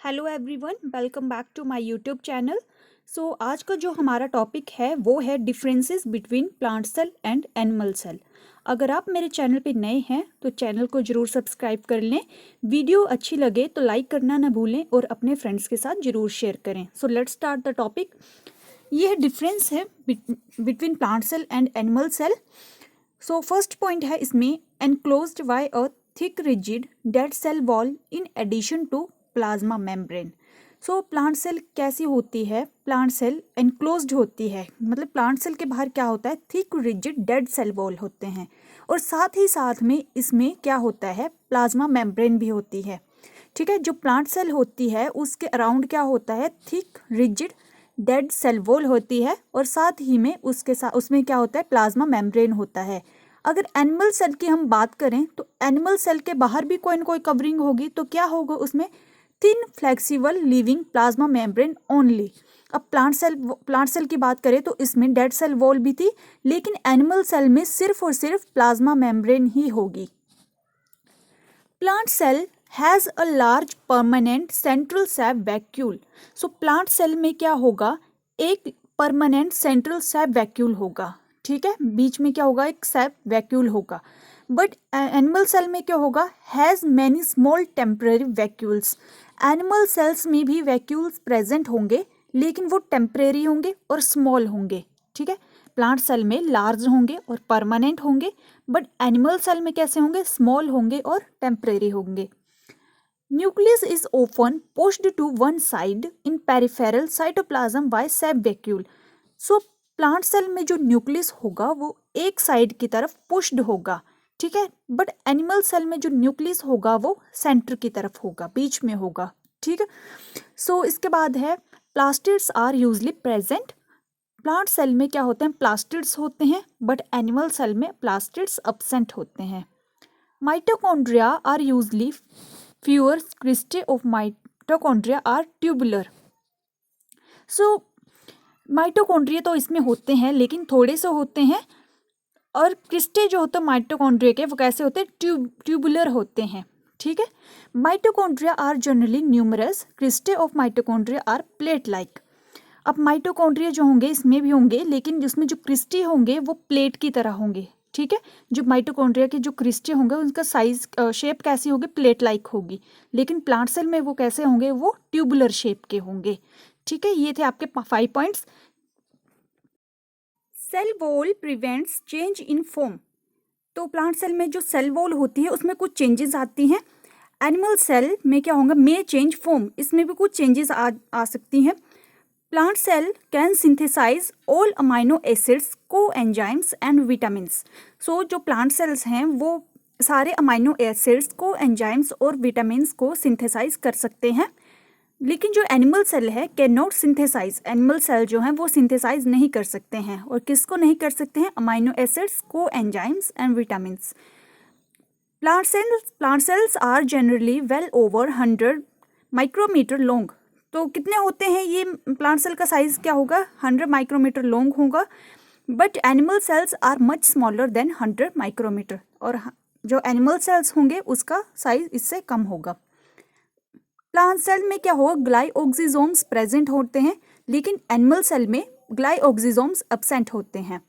Hello everyone, welcome back to my YouTube channel. So आज का जो हमारा टॉपिक है वो है differences between plant cell and animal cell. अगर आप मेरे चैनल पे नए हैं तो चैनल को ज़रूर सब्सक्राइब कर लें। वीडियो अच्छी लगे तो लाइक करना ना भूलें और अपने फ्रेंड्स के साथ ज़रूर शेयर करें। So let's start the topic. ये डिफरेंस है between plant cell and animal cell. So first point है इसमें enclosed by a thick rigid dead cell wall in addition to plasma membrane. So plant cell कैसी होती है? Plant cell enclosed होती है, मतलब प्लांट सेल के बाहर क्या होता है? Thick rigid dead cell wall होते हैं और साथ ही साथ में इसमें क्या होता है? प्लाज्मा मेम्ब्रेन भी होती है। ठीक है, जो प्लांट सेल होती है उसके अराउंड क्या होता है? Thick rigid dead cell wall होती है और साथ ही में उसके साथ उसमें क्या होता है? प्लाज्मा मेम्ब्रेन होता है। अगर एनिमल सेल की हम बात करें तो एनिमल सेल के बाहर भी कोई न कोई कवरिंग होगी, तो क्या होगा उसमें? Thin flexible living plasma membrane only. अब प्लांट सेल की बात करें तो इसमें डेड सेल वॉल भी थी, लेकिन एनिमल सेल में सिर्फ और सिर्फ प्लाज्मा मेम्ब्रेन ही होगी। Plant cell has a large permanent central sap vacuole. So plant cell में क्या होगा? एक परमानेंट सेंट्रल सैप वैक्यूल होगा। ठीक है, बीच में क्या होगा? एक सैप वैक्यूल होगा। बट एनिमल सेल में क्या होगा? Has many small temporary vacuoles. Animal cells में भी वैक्यूल्स प्रेजेंट होंगे, लेकिन वो टेम्परेरी होंगे और स्मॉल होंगे। ठीक है, प्लांट सेल में लार्ज होंगे और परमानेंट होंगे, बट एनिमल सेल में कैसे होंगे? स्मॉल होंगे और टेम्परेरी होंगे। Nucleus is open pushed to one side in peripheral cytoplasm by sap vacuole. So plant cell में जो न्यूक्लियस होगा वो एक साइड की तरफ पुश्ड होगा। ठीक है, बट एनिमल सेल में जो न्यूक्लियस होगा वो सेंटर की तरफ होगा, बीच में होगा। ठीक है, सो इसके बाद है plastids are usually present. Plant cell में क्या होते हैं? प्लास्टिड्स होते हैं, बट एनिमल सेल में प्लास्टिड्स अब्सेंट होते हैं। Mitochondria are usually fewer cristae of mitochondria are tubular. So mitochondria तो इसमें होते हैं लेकिन थोड़े से होते हैं, और क्रिस्टे जो होते हैं माइटोकॉन्ड्रिया के वो कैसे होते हैं? ट्यूबुलर होते हैं। ठीक है, mitochondria are generally numerous, cristae of mitochondria are plate like. अब माइटोकॉन्ड्रिया जो होंगे इसमें भी होंगे, लेकिन जिसमें जो क्रिस्टी होंगे वो प्लेट की तरह होंगे। ठीक है, जो माइटोकॉन्ड्रिया के जो क्रिस्टी होंगे उनका साइज शेप कैसी होगी? प्लेट लाइक होगी। लेकिन प्लांट सेल में वो कैसे होंगे? वो ट्यूबुलर शेप के होंगे। ठीक है, ये थे आपके 5 points. Cell wall prevents change in form. तो प्लांट सेल में जो सेल वॉल होती है उसमें कुछ चेंजेस आती हैं। एनिमल सेल में क्या होगा? मे चेंज फॉर्म, इसमें भी कुछ चेंजेस आ सकती हैं। Plant cell can synthesise all amino acids, coenzymes and vitamins. So जो प्लांट सेल्स हैं वो सारे अमाइनो एसिड्स, कोएंजाइम्स और विटामिन्स को सिंथेसाइज कर सकते हैं, लेकिन जो एनिमल सेल है can not synthesise. Animal cell जो हैं वो सिंथेसाइज नहीं कर सकते हैं। और किसको नहीं कर सकते हैं? Amino acids, coenzymes and vitamins. Plant cells are generally well over 100 micrometre long. तो कितने होते हैं ये? प्लांट सेल का साइज क्या होगा? 100 माइक्रोमीटर लॉन्ग होगा। But animal cells are much smaller than 100 micrometre, और जो एनिमल सेल्स होंगे उसका साइज इससे कम होगा। प्लांट सेल में क्या होगा? ग्लाइओक्सिजोम्स प्रेजेंट होते हैं, लेकिन एनिमल सेल में ग्लाइओक्सिजोम्स एब्सेंट होते हैं।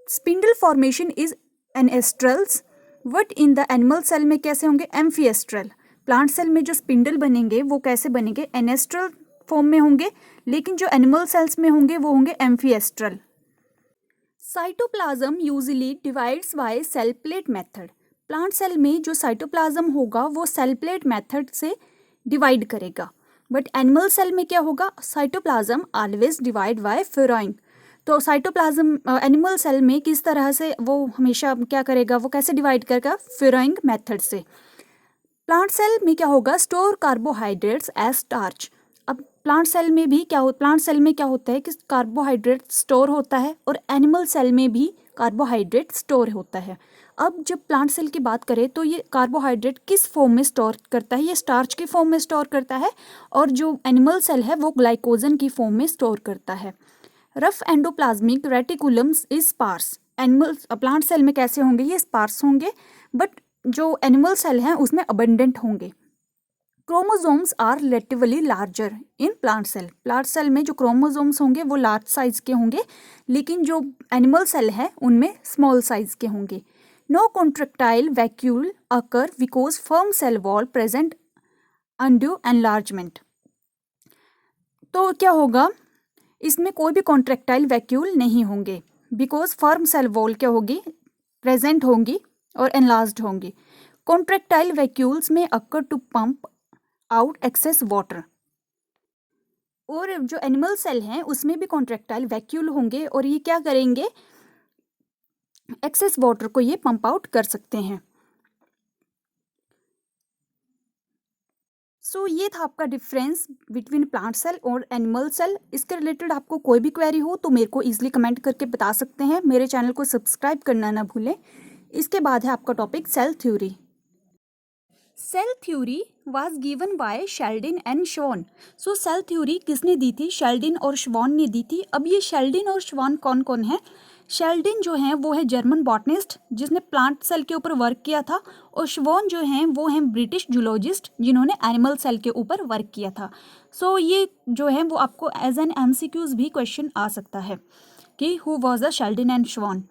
Spindle formation is anastral, but in the animal cell में कैसे होंगे? एम्फिएस्ट्रल। प्लांट सेल में जो स्पिंडल बनेंगे वो कैसे बनेंगे? एनेस्ट्रल फॉर्म में होंगे, लेकिन जो एनिमल सेल्स में होंगे वो होंगे amphiastral. Cytoplasm usually divides by cell plate method. Plant cell में जो साइटोप्लाज्म होगा वो सेल प्लेट मेथड से डिवाइड करेगा, बट एनिमल सेल में क्या होगा? Cytoplasm always divide by furrowing. तो साइटोप्लाज्म एनिमल सेल में किस तरह से वो हमेशा क्या करेगा? वो कैसे डिवाइड करेगा? फ्यूरोइंग मेथड से। प्लांट सेल में क्या होगा? Store carbohydrates as starch. अब प्लांट सेल में भी क्या प्लांट सेल में क्या होता है कि कार्बोहाइड्रेट स्टोर होता है, और एनिमल सेल में भी कार्बोहाइड्रेट स्टोर होता है। अब जब प्लांट सेल की बात करें तो ये कार्बोहाइड्रेट किस फॉर्म में स्टोर करता है? ये स्टार्च की फॉर्म में स्टोर करता है, और जो एनिमल सेल है वो ग्लाइकोजन की फॉर्म में स्टोर करता है। Rough endoplasmic reticulums is sparse. Animal plant cell में कैसे होंगे? ये स्पार्स होंगे, बट जो एनिमल सेल हैं उसमें अबंडेंट होंगे। Chromosomes are relatively larger in plant cell. Plant cell में जो क्रोमोसोम्स होंगे वो लार्ज साइज के होंगे, लेकिन जो एनिमल सेल है उनमें स्मॉल साइज के होंगे। No contractile vacuole occur because firm cell wall present undue enlargement. तो क्या होगा, इसमें कोई भी कॉन्ट्रैक्टाइल वैक्यूल नहीं होंगे, बिकॉज फर्म सेल वॉल क्या होगी, प्रेजेंट होंगी और एनलार्ज्ड होंगी। कॉन्ट्रैक्टाइल वैक्यूल्स में occur to pump out excess water. और जो एनिमल सेल हैं उसमें भी कॉन्ट्रैक्टाइल वैक्यूल होंगे और ये क्या करेंगे, एक्सेस वाटर को ये पंप आउट कर सकते हैं। सो ये था आपका डिफरेंस बिटवीन प्लांट सेल और एनिमल सेल। इसके रिलेटेड आपको कोई भी क्वेरी हो तो मेरे को इजीली कमेंट करके बता सकते हैं। मेरे चैनल को सब्सक्राइब करना ना भूलें। इसके बाद है आपका topic cell theory. Cell theory was given by Schleiden and Schwann. So cell theory किसने दी थी, शेल्डिन और श्वान ने दी थी। अब ये शेल्डिन और श्वान कौन कौन है? शेल्डिन जो है वो है जर्मन बॉटनिस्ट जिसने प्लांट सेल के ऊपर वर्क किया था, और श्वान जो हैं वो हैं ब्रिटिश जूलॉजिस्ट जिन्होंने एनिमल सेल के ऊपर वर्क किया था। सो ये जो है वो आपको एज एन MCQs भी क्वेश्चन आ सकता है कि हु वॉज द शेल्डिन एंड श्वान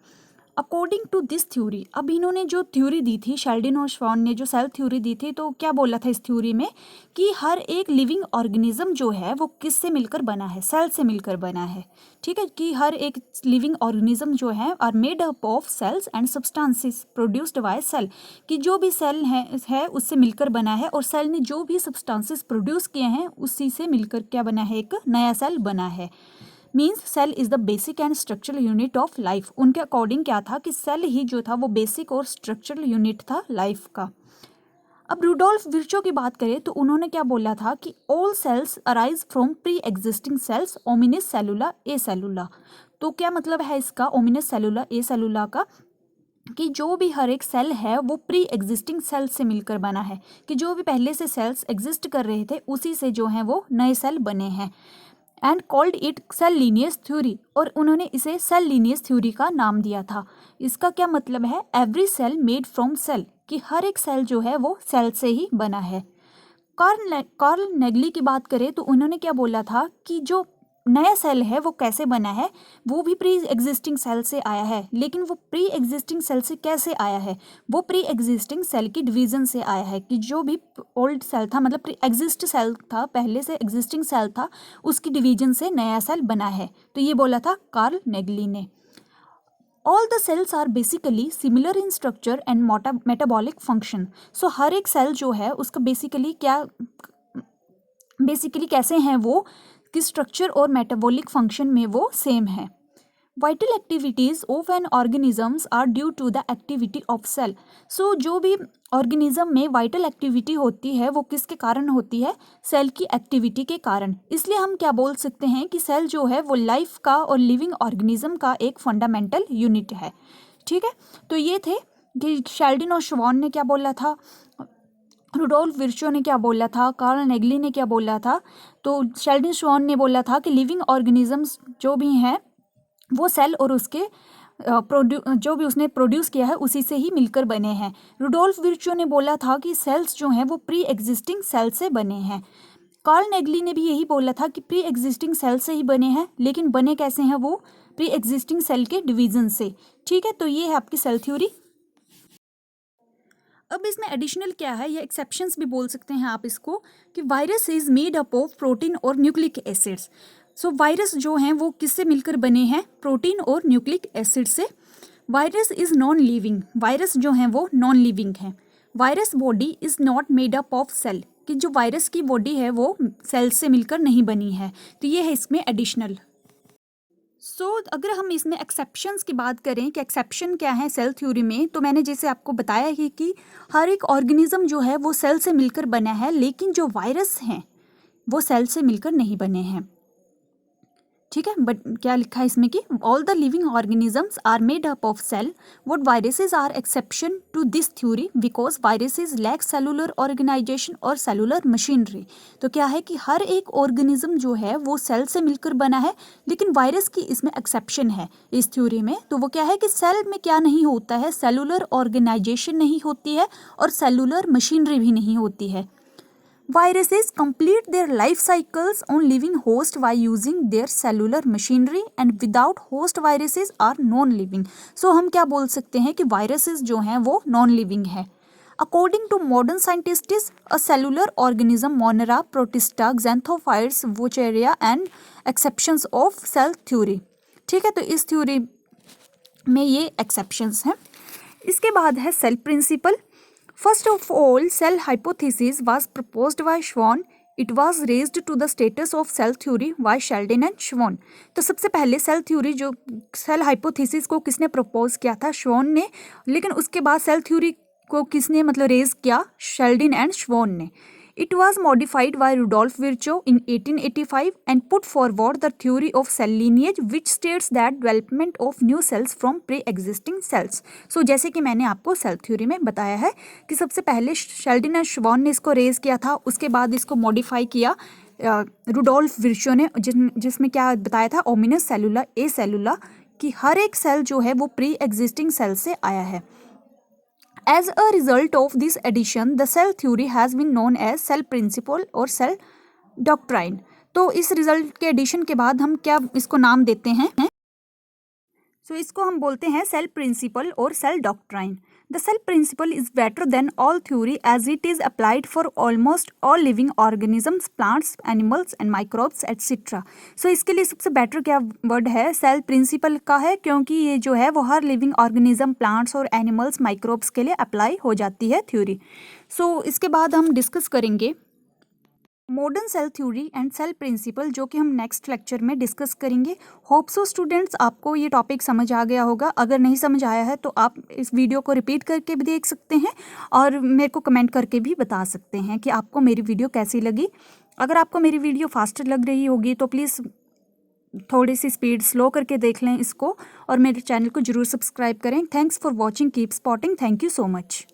अकॉर्डिंग टू दिस थ्योरी। अब इन्होंने जो थ्योरी दी थी, शेल्डिन और श्वान ने जो सेल थ्योरी दी थी, तो क्या बोला था इस थ्योरी में कि हर एक लिविंग ऑर्गेनिज्म जो है वो किससे मिलकर बना है, सेल से मिलकर बना है। ठीक है, कि हर एक लिविंग ऑर्गेनिज्म जो है are made up of cells and substances produced by cell, कि जो भी सेल है उससे मिलकर बना है, और सेल ने जो भी सब्सटेंसेस प्रोड्यूस किए हैं उसी से मिलकर क्या बना है, एक नया सेल बना है। Means cell is the basic and structural unit of life. उनके अकॉर्डिंग क्या था कि सेल ही जो था वो बेसिक और स्ट्रक्चरल यूनिट था लाइफ का। अब रुडोल्फ विर्चो की बात करें तो उन्होंने क्या बोला था कि all cells arise from pre existing cells ओमिनिस सेलुला ए सेलुला। तो क्या मतलब है इसका, ओमिनिस सेलुला ए सेलुला का, कि जो भी हर एक सेल है वो प्री एग्जिस्टिंग सेल से मिलकर बना है, कि जो भी पहले से सेल्स एग्जिस्ट कर रहे थे उसी से जो है वो नए सेल बने हैं। And called it cell lineage theory, और उन्होंने इसे सेल लीनियस थ्योरी का नाम दिया था। इसका क्या मतलब है, every cell made from cell, कि हर एक सेल जो है वो सेल से ही बना है। कार्ल नेगली की बात करें तो उन्होंने क्या बोला था कि जो नया सेल है वो कैसे बना है, वो भी प्री एग्जिस्टिंग सेल से आया है। लेकिन वो प्री एग्जिस्टिंग सेल से कैसे आया है, वो प्री एग्जिस्टिंग सेल की डिवीजन से आया है, कि जो भी ओल्ड सेल था, मतलब प्री एग्जिस्ट सेल था, पहले से एग्जिस्टिंग सेल था, उसकी डिवीजन से नया सेल बना है। तो ये बोला था कार्ल नेगली ने। All the cells are basically similar in structure and metabolic function. So हर एक सेल जो है उसका बेसिकली कैसे हैं वो, कि स्ट्रक्चर और मेटाबॉलिक फंक्शन में वो सेम है। Vital activities of an organisms are due to the activity of cell. So जो भी ऑर्गेनिज्म में वाइटल एक्टिविटी होती है वो किसके कारण होती है, सेल की एक्टिविटी के कारण। इसलिए हम क्या बोल सकते हैं कि सेल जो है वो लाइफ का और लिविंग ऑर्गेनिज्म का एक फंडामेंटल यूनिट है। ठीक है, तो ये थे कि शेल्डिन और श्वान ने क्या बोला था, रुडोल्फ विर्चो ने क्या बोला था, कार्ल नेगली ने क्या बोला था। तो शेल्डिन श्वान ने बोला था कि लिविंग ऑर्गेनिजम्स जो भी हैं वो सेल और उसके जो भी उसने प्रोड्यूस किया है उसी से ही मिलकर बने हैं। रुडोल्फ विर्चो ने बोला था कि सेल्स जो हैं वो प्री एग्जिस्टिंग सेल से बने हैं। कार्ल नेगली ने भी यही बोला था कि प्री एग्जिस्टिंग सेल से ही बने हैं, लेकिन बने कैसे हैं वो, प्री एग्जिस्टिंग सेल के डिवीजन से। ठीक है, तो ये है आपकी सेल थ्योरी। अब इसमें एडिशनल क्या है, या एक्सेप्शंस भी बोल सकते हैं आप इसको, कि virus is made up of protein और न्यूक्लिक एसिड्स। सो वायरस जो हैं वो किससे मिलकर बने हैं, प्रोटीन और न्यूक्लिक एसिड से। Virus is non living, virus जो हैं वो नॉन लिविंग हैं। Virus body is not made up of cell, कि जो वायरस की बॉडी है वो सेल से मिलकर नहीं बनी है। तो ये है इसमें एडिशनल। अगर हम इसमें एक्सेप्शंस की बात करें कि एक्सेप्शन क्या है सेल थ्योरी में, तो मैंने जैसे आपको बताया ही कि हर एक ऑर्गेनिज्म जो है वो सेल से मिलकर बना है, लेकिन जो वायरस हैं वो सेल से मिलकर नहीं बने हैं। ठीक है, बट क्या लिखा है इसमें कि all the living organisms are made up of cell, what viruses are exception to this theory because viruses lack cellular organization और सेलुलर मशीनरी। तो क्या है कि हर एक ऑर्गेनिज्म जो है वो सेल से मिलकर बना है, लेकिन वायरस की इसमें एक्सेप्शन है इस थ्योरी में। तो वो क्या है कि सेल में क्या नहीं होता है, सेलुलर ऑर्गेनाइजेशन नहीं होती है और सेलुलर मशीनरी भी नहीं होती है। Viruses complete their life cycles on living host by using their cellular machinery and without host viruses are non-living. So हम क्या बोल सकते हैं कि viruses जो हैं वो non-living है. According to modern scientists, a cellular organism Monera, Protista, Xanthophytes, Wucheria and exceptions of cell theory. ठीक है, तो इस थ्योरी में ये एक्सेप्शंस हैं. इसके बाद है cell principle. First of all, cell hypothesis was proposed by Schwann. It was raised to the status of cell theory by Sheldon and Schwann. तो सबसे पहले सेल थ्योरी जो सेल हाइपोथेसिस को किसने प्रपोज किया था? श्वॉन ने. लेकिन उसके बाद सेल थ्योरी को किसने मतलब रेज किया? शेल्डन एंड श्वॉन ने. It was modified by Rudolf Virchow in 1885 and put forward the theory of cell lineage which states that development of new cells from pre-existing cells. So जैसे कि मैंने आपको cell theory में बताया है कि सबसे पहले शेल्डन एंड श्वॉन ने इसको रेज किया था, उसके बाद इसको मॉडिफाई किया रुडोल्फ विर्चो ने, जिसमें क्या बताया था? ओमिनस सेलुला ए सेलुला, कि हर एक सेल जो है वो प्री एग्जिस्टिंग सेल से आया है. As a result of this addition, the cell theory has been known as cell principle और cell doctrine. तो इस रिजल्ट के एडिशन के बाद हम क्या इसको नाम देते हैं? सो इसको हम बोलते हैं सेल प्रिंसिपल और cell doctrine. The cell principle is better than all theory as it is applied for almost all living organisms, plants, animals and microbes etcetera. So इसके लिए सबसे बेटर क्या वर्ड है? सेल प्रिंसिपल का है, क्योंकि ये जो है वो हर लिविंग ऑर्गेनिज्म, प्लांट्स और एनिमल्स, माइक्रोब्स के लिए अप्लाई हो जाती है थ्योरी. सो इसके बाद हम डिस्कस करेंगे modern cell theory and cell principle, जो कि हम नेक्स्ट लेक्चर में डिस्कस करेंगे. होप सो स्टूडेंट्स आपको ये टॉपिक समझ आ गया होगा. अगर नहीं समझ आया है तो आप इस वीडियो को रिपीट करके भी देख सकते हैं और मेरे को कमेंट करके भी बता सकते हैं कि आपको मेरी वीडियो कैसी लगी. अगर आपको मेरी वीडियो फास्ट लग रही होगी तो प्लीज़ थोड़ी सी स्पीड स्लो करके देख लें इसको और मेरे चैनल को ज़रूर सब्सक्राइब करें. Thanks for watching. Keep spotting. Thank you so much.